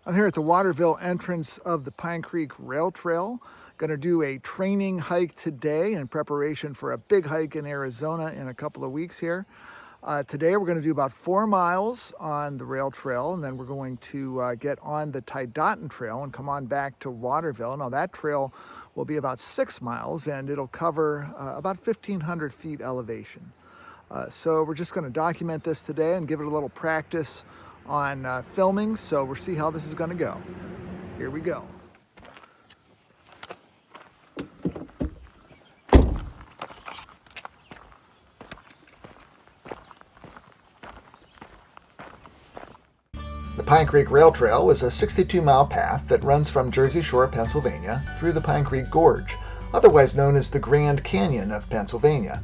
I'm here at the Waterville entrance of the Pine Creek Rail Trail. Going to do a training hike today in preparation for a big hike in Arizona in a couple of weeks here. Today we're going to do about 4 miles on the rail trail, and then we're going to get on the Tiadaghton trail and come on back to Waterville. Now that trail will be about 6 miles and it'll cover about 1,500 feet elevation. So we're just going to document this today and give it a little practice on filming, so we'll see how this is going to go. Here we go. The Pine Creek Rail Trail is a 62-mile path that runs from Jersey Shore, Pennsylvania, through the Pine Creek Gorge, otherwise known as the Grand Canyon of Pennsylvania.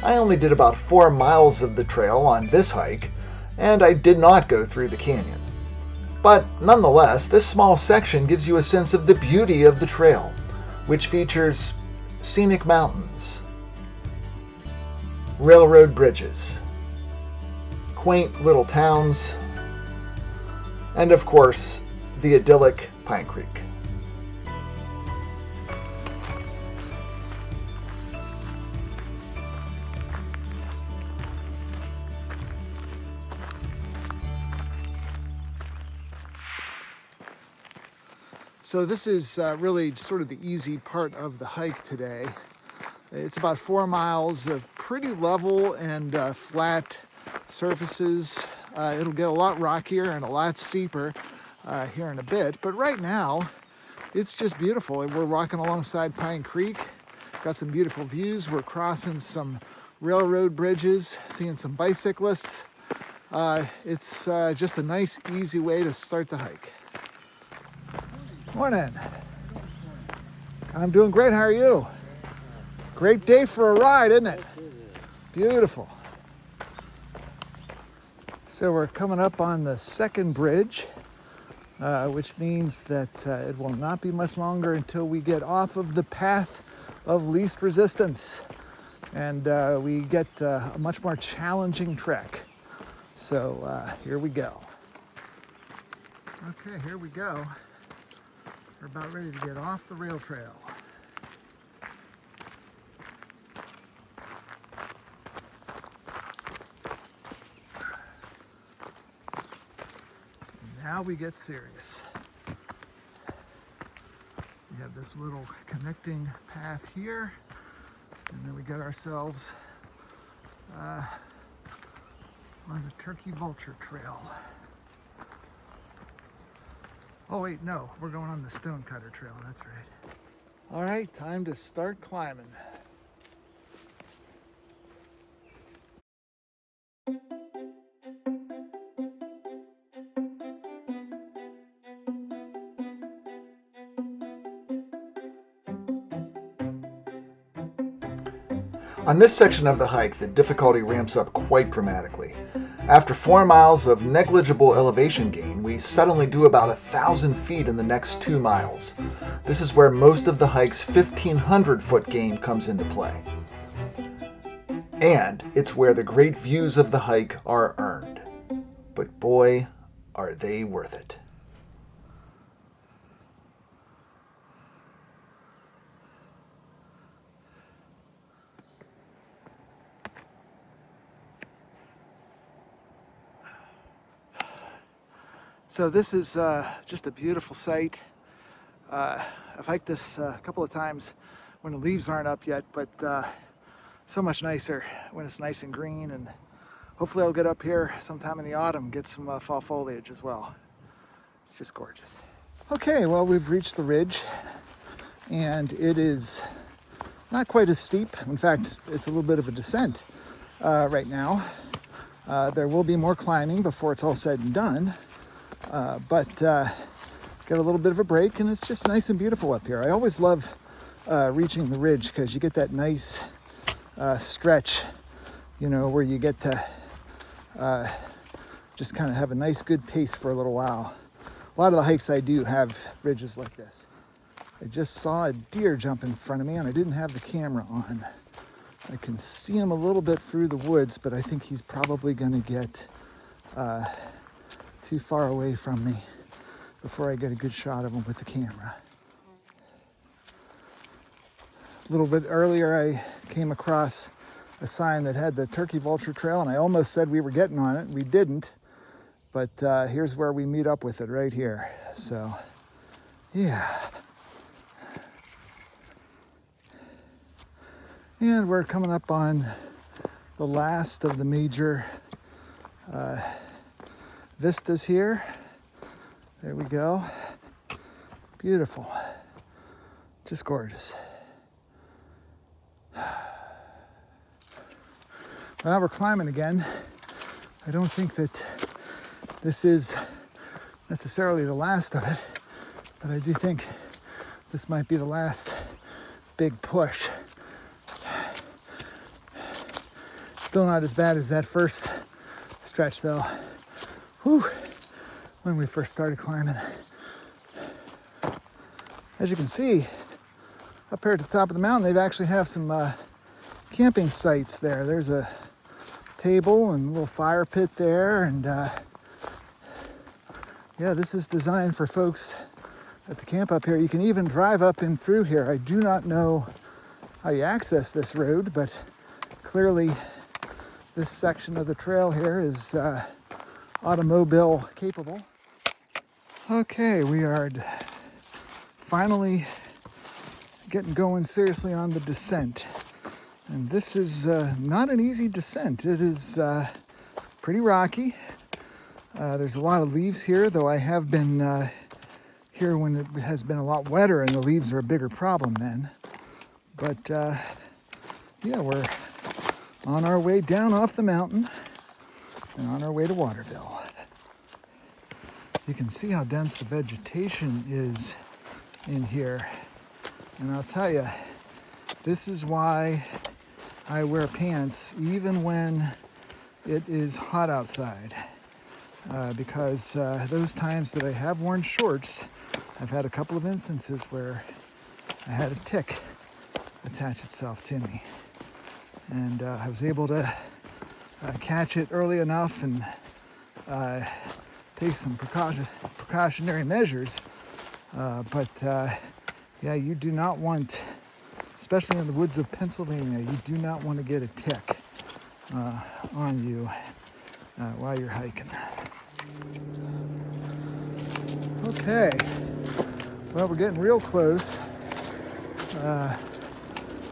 I only did about 4 miles of the trail on this hike, and I did not go through the canyon. But nonetheless, this small section gives you a sense of the beauty of the trail, which features scenic mountains, railroad bridges, quaint little towns, and of course, the idyllic Pine Creek. So this is really sort of the easy part of the hike today. It's about 4 miles of pretty level and flat surfaces. It'll get a lot rockier and a lot steeper here in a bit, but right now it's just beautiful. We're walking alongside Pine Creek, got some beautiful views. We're crossing some railroad bridges, seeing some bicyclists. It's just a nice, easy way to start the hike. Morning. I'm doing great. How are you? Great day for a ride, isn't it? Beautiful. So we're coming up on the second bridge, which means that it will not be much longer until we get off of the path of least resistance and we get a much more challenging trek. So here we go. Okay, here we go. We're about ready to get off the rail trail. Now we get serious. We have this little connecting path here, and then we get ourselves on the Turkey Vulture Trail. Oh wait, no, we're going on the Stonecutter Trail, that's right. All right, time to start climbing. On this section of the hike, the difficulty ramps up quite dramatically. After 4 miles of negligible elevation gain, we suddenly do about 1,000 feet in the next 2 miles. This is where most of the hike's 1,500-foot gain comes into play. And it's where the great views of the hike are earned. But boy, are they worth it. So this is just a beautiful sight. I've hiked this a couple of times when the leaves aren't up yet, but so much nicer when it's nice and green, and hopefully I'll get up here sometime in the autumn, get some fall foliage as well. It's just gorgeous. Okay, well, we've reached the ridge, and it is not quite as steep. In fact, it's a little bit of a descent right now. There will be more climbing before it's all said and done. But get a little bit of a break, and it's just nice and beautiful up here. I always love reaching the ridge because you get that nice stretch, you know, where you get to just kind of have a nice good pace for a little while. A lot of the hikes I do have ridges like this. I just saw a deer jump in front of me and I didn't have the camera on. I can see him a little bit through the woods, but I think he's probably going to get too far away from me. before I get a good shot of them with the camera. A little bit earlier, I came across a sign that had the Turkey Vulture Trail, and I almost said we were getting on it. We didn't, but here's where we meet up with it, right here. So, yeah. And we're coming up on the last of the major vistas here. There we go. Beautiful. Just gorgeous. Well, we're climbing again. I don't think that this is necessarily the last of it, but I do think this might be the last big push. Still not as bad as that first stretch though. Whew, when we first started climbing. As you can see, up here at the top of the mountain, they actually have some camping sites there. There's a table and a little fire pit there, and yeah, this is designed for folks at the camp up here. You can even drive up and through here. I do not know how you access this road, but clearly this section of the trail here is automobile capable. Okay, we are finally getting going seriously on the descent. And this is not an easy descent. It is pretty rocky. There's a lot of leaves here, though I have been here when it has been a lot wetter and the leaves are a bigger problem then. But yeah, we're on our way down off the mountain and on our way to Waterville. You can see how dense the vegetation is in here. And I'll tell you, this is why I wear pants even when it is hot outside. Because those times that I have worn shorts, I've had a couple of instances where I had a tick attach itself to me. And I was able to catch it early enough and take some precautionary measures. But yeah, you do not want, especially in the woods of Pennsylvania, you do not want to get a tick on you while you're hiking. Okay, well, we're getting real close. I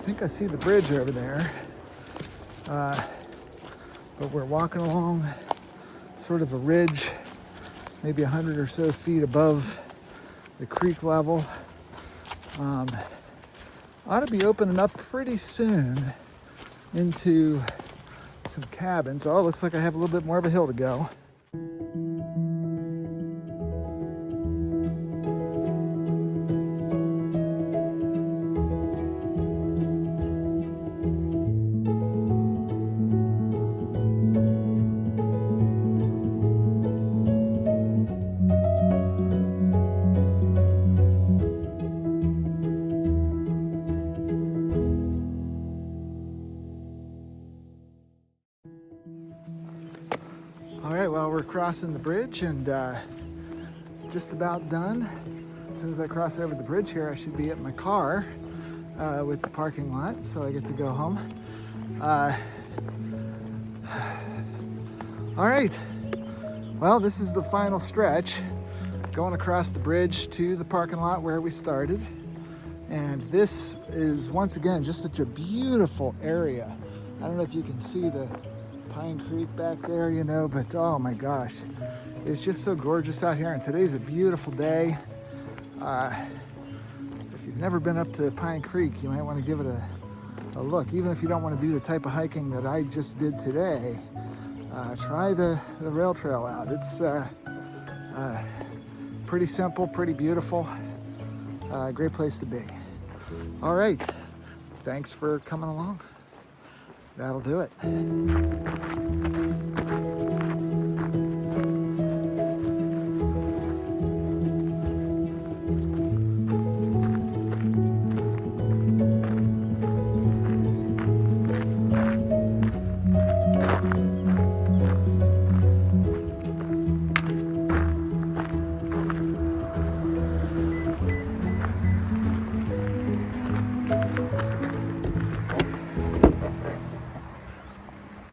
think I see the bridge over there, but we're walking along sort of a ridge, maybe 100 or so feet above the creek level. Ought to be opening up pretty soon into some cabins. Oh, it looks like I have a little bit more of a hill to go. All right, well, we're crossing the bridge and just about done. As soon as I cross over the bridge here, I should be at my car with the parking lot, so I get to go home. All right, well, this is the final stretch, going across the bridge to the parking lot where we started. And this is, once again, just such a beautiful area. I don't know if you can see the Pine Creek back there, you know, but oh my gosh, it's just so gorgeous out here, and today's a beautiful day. If you've never been up to Pine Creek, you might want to give it a look. Even if you don't want to do the type of hiking that I just did today, try the rail trail out. It's pretty simple, pretty beautiful, great place to be. All right, thanks for coming along. That'll do it.